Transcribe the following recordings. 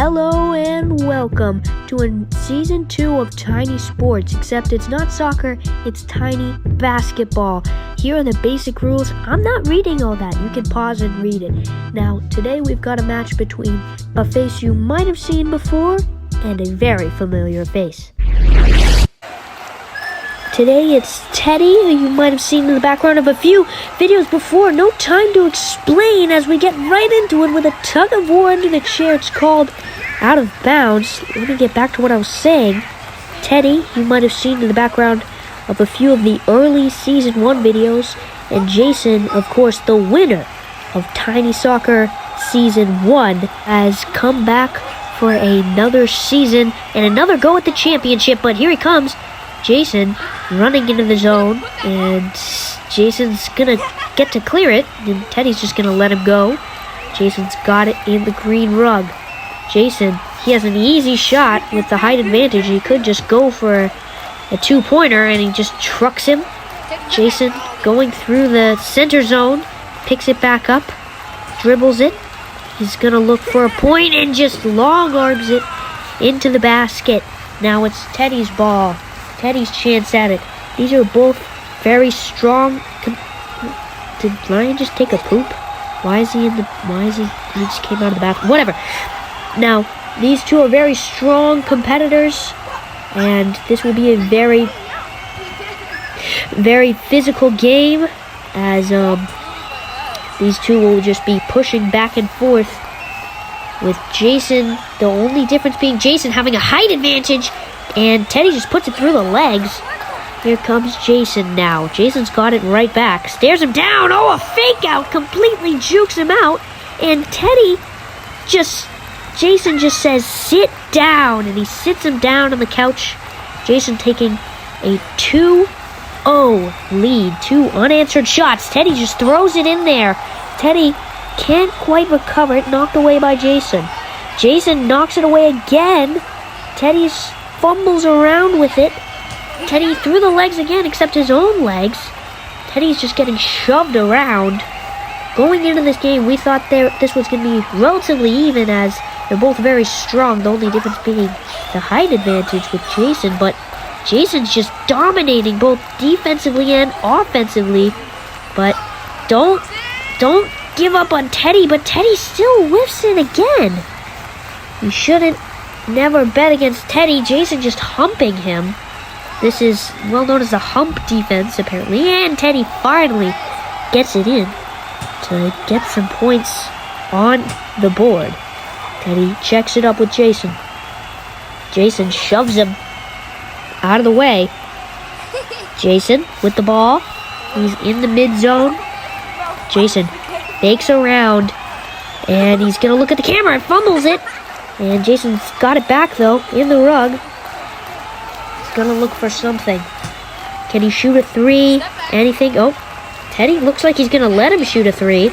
Hello and welcome to season 2 of Tiny Sports, except it's not soccer, it's tiny basketball. Here are the basic rules. I'm not reading all that. You can pause and read it. Now, today we've got a match between a face you might have seen before and a very familiar face. Today it's Teddy, who you might have seen in the background of a few videos before. No time to explain as we get right into it with a tug of war under the chair. It's called Out of Bounds. Let me get back to what I was saying. Teddy, you might have seen in the background of a few of the early Season 1 videos. And Jason, of course, the winner of Tiny Soccer Season 1, has come back for another season and another go at the championship. But here he comes. Jason running into the zone, and Jason's gonna get to clear it, and Teddy's just gonna let him go. Jason's got it in the green rug. Jason, he has an easy shot with the height advantage. He could just go for a two-pointer, and he just trucks him. Jason going through the center zone, picks it back up, dribbles it. He's gonna look for a point and just long arms it into the basket. Now it's Teddy's ball. Teddy's chance at it. These are both very strong. Did Ryan just take a poop? He just came out of the bathroom. Whatever. Now, these two are very strong competitors, and this will be a very, very physical game, as these two will just be pushing back and forth, with Jason, the only difference being Jason having a height advantage. And Teddy just puts it through the legs. Here comes Jason now. Jason's got it right back. Stares him down. Oh, a fake out. Completely jukes him out. And Jason just says, sit down. And he sits him down on the couch. Jason taking a 2-0 lead. 2 unanswered shots. Teddy just throws it in there. Teddy can't quite recover it. Knocked away by Jason. Jason knocks it away again. Teddy's fumbles around with it. Teddy through the legs again, except his own legs. Teddy's just getting shoved around. Going into this game, we thought this was going to be relatively even, as they're both very strong. The only difference being the height advantage with Jason. But Jason's just dominating both defensively and offensively. But don't give up on Teddy. But Teddy still whiffs it again. You shouldn't never bet against Teddy. Jason just humping him. This is well known as the hump defense, apparently. And Teddy finally gets it in to get some points on the board. Teddy checks it up with Jason. Jason shoves him out of the way. Jason with the ball. He's in the mid zone. Jason fakes around, and he's going to look at the camera and fumbles it. And Jason's got it back, though, in the rug. He's going to look for something. Can he shoot a 3? Anything? Oh, Teddy looks like he's going to let him shoot a 3.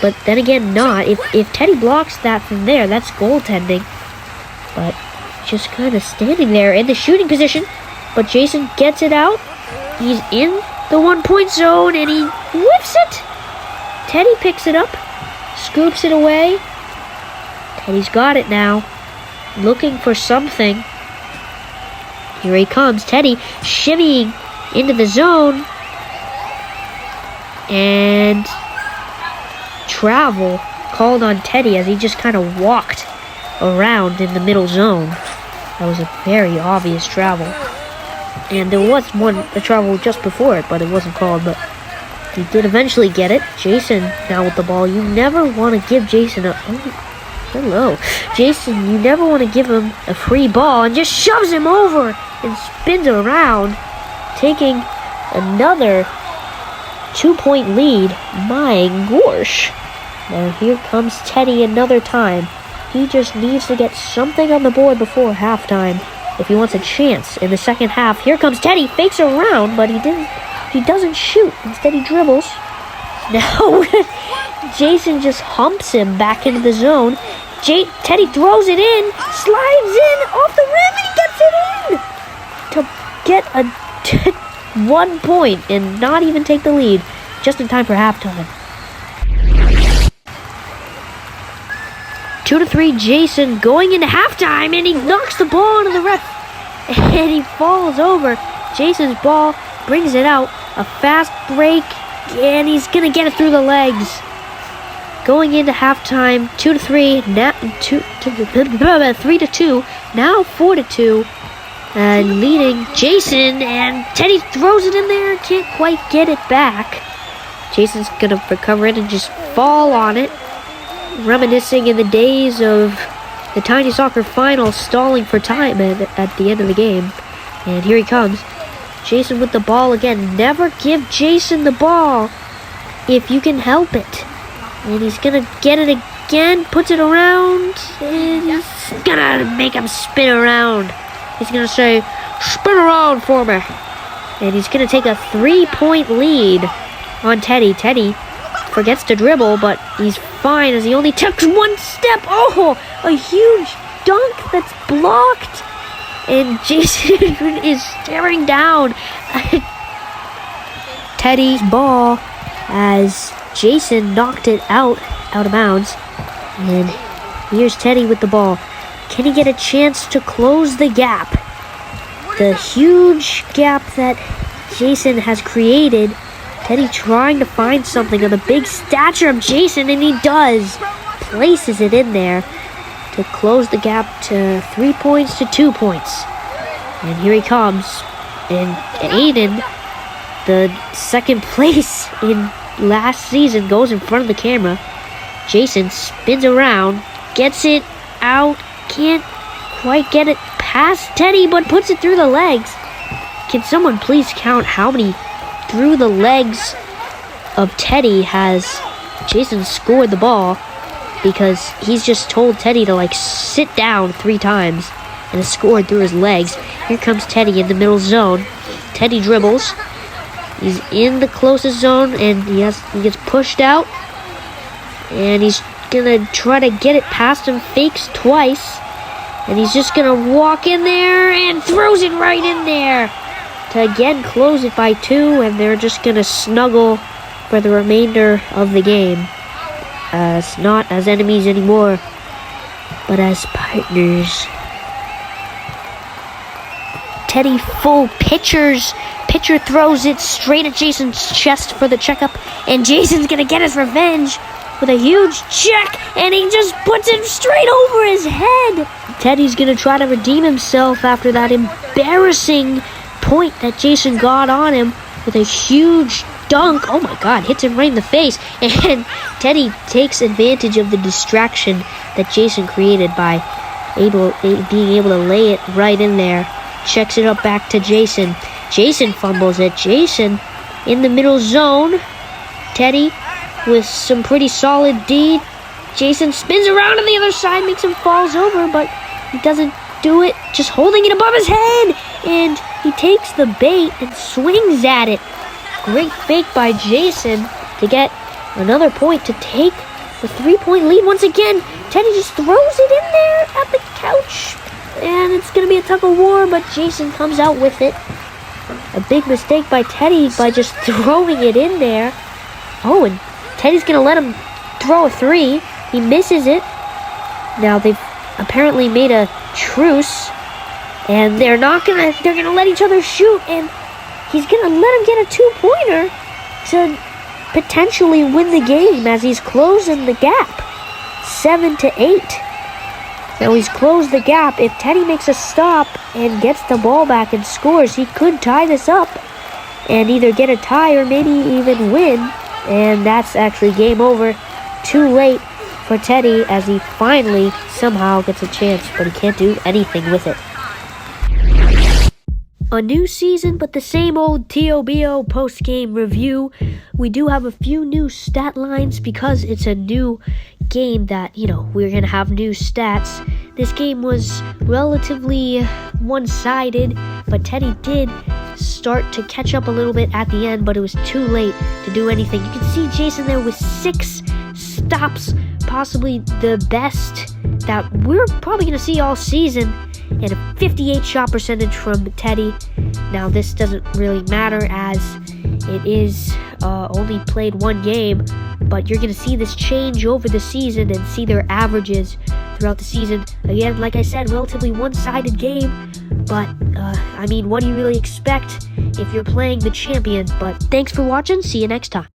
But then again, not. If Teddy blocks that from there, that's goaltending. But just kind of standing there in the shooting position. But Jason gets it out. He's in the 1-point zone, and he whiffs it. Teddy picks it up, scoops it away. Teddy's got it now, looking for something. Here he comes, Teddy shimmying into the zone. And travel called on Teddy as he just kind of walked around in the middle zone. That was a very obvious travel. And there was a travel just before it, but it wasn't called. But he did eventually get it. Jason now with the ball. You never want to give Jason Hello. Jason, you never want to give him a free ball, and just shoves him over and spins around, taking another 2-point lead. My gosh. Now here comes Teddy another time. He just needs to get something on the board before halftime if he wants a chance in the second half. Here comes Teddy, fakes around, but he doesn't shoot. Instead he dribbles. Now Jason just humps him back into the zone. Teddy throws it in, slides in off the rim, and he gets it in to get a 1 point and not even take the lead, just in time for halftime. 2-3, Jason going into halftime, and he knocks the ball into the ref, and he falls over. Jason's ball brings it out, a fast break, and he's gonna get it through the legs. Going into halftime, 2-3, now 3-2, now 4-2, and leading Jason, and Teddy throws it in there, can't quite get it back. Jason's gonna recover it and just fall on it, reminiscing in the days of the Tiny Soccer final, stalling for time at the end of the game. And here he comes. Jason with the ball again. Never give Jason the ball if you can help it. And he's gonna get it again, puts it around, and he's gonna make him spin around. He's gonna say, "Spin around for me." And he's gonna take a 3-point lead on Teddy. Teddy forgets to dribble, but he's fine as he only took one step. Oh, a huge dunk that's blocked. And Jason is staring down Teddy's ball as Jason knocked it out of bounds. And here's Teddy with the ball. Can he get a chance to close the gap? The huge gap that Jason has created. Teddy trying to find something on the big stature of Jason, and he does. Places it in there to close the gap to 3 points to 2 points. And here he comes. And Aiden, the second place in last season, goes in front of the camera. Jason spins around, gets it out, can't quite get it past Teddy, but puts it through the legs. Can someone please count how many through the legs of Teddy has Jason scored the ball? Because he's just told Teddy to sit down 3 times and has scored through his legs. Here comes Teddy in the middle zone. Teddy dribbles. He's in the closest zone, and he gets pushed out, and he's gonna try to get it past him. Fakes twice, and he's just gonna walk in there and throws it right in there to again close it by 2, and they're just gonna snuggle for the remainder of the game. It's not as enemies anymore, but as partners. Teddy full pitcher throws it straight at Jason's chest for the checkup, and Jason's gonna get his revenge with a huge check, and he just puts it straight over his head. Teddy's gonna try to redeem himself after that embarrassing point that Jason got on him with a huge dunk. Oh my god, hits him right in the face, and Teddy takes advantage of the distraction that Jason created by being able to lay it right in there. Checks it up back to Jason. Jason fumbles it. Jason in the middle zone. Teddy with some pretty solid D. Jason spins around on the other side, makes him falls over, but he doesn't do it, just holding it above his head, and he takes the bait and swings at it. Great fake by Jason to get another point to take the 3-point lead once again. Teddy just throws it in there at the couch, and it's going to be a tug of war, but Jason comes out with it. A big mistake by Teddy by just throwing it in there. Oh, and Teddy's going to let him throw a 3. He misses it. Now they've apparently made a truce, and they're going to let each other shoot, and he's going to let him get a 2-pointer to potentially win the game as he's closing the gap. 7-8. Now he's closed the gap. If Teddy makes a stop and gets the ball back and scores, he could tie this up and either get a tie or maybe even win. And that's actually game over. Too late for Teddy as he finally somehow gets a chance, but he can't do anything with it. A new season, but the same old TOBO post-game review. We do have a few new stat lines because it's a new game that, we're going to have new stats. This game was relatively one-sided, but Teddy did start to catch up a little bit at the end, but it was too late to do anything. You can see Jason there with 6 stops, possibly the best that we're probably going to see all season, and a 58 shot percentage from Teddy. Now this doesn't really matter as it is only played one game, but you're going to see this change over the season and see their averages throughout the season. Again, like I said, relatively one-sided game, but, I mean, what do you really expect if you're playing the champion? But thanks for watching. See you next time.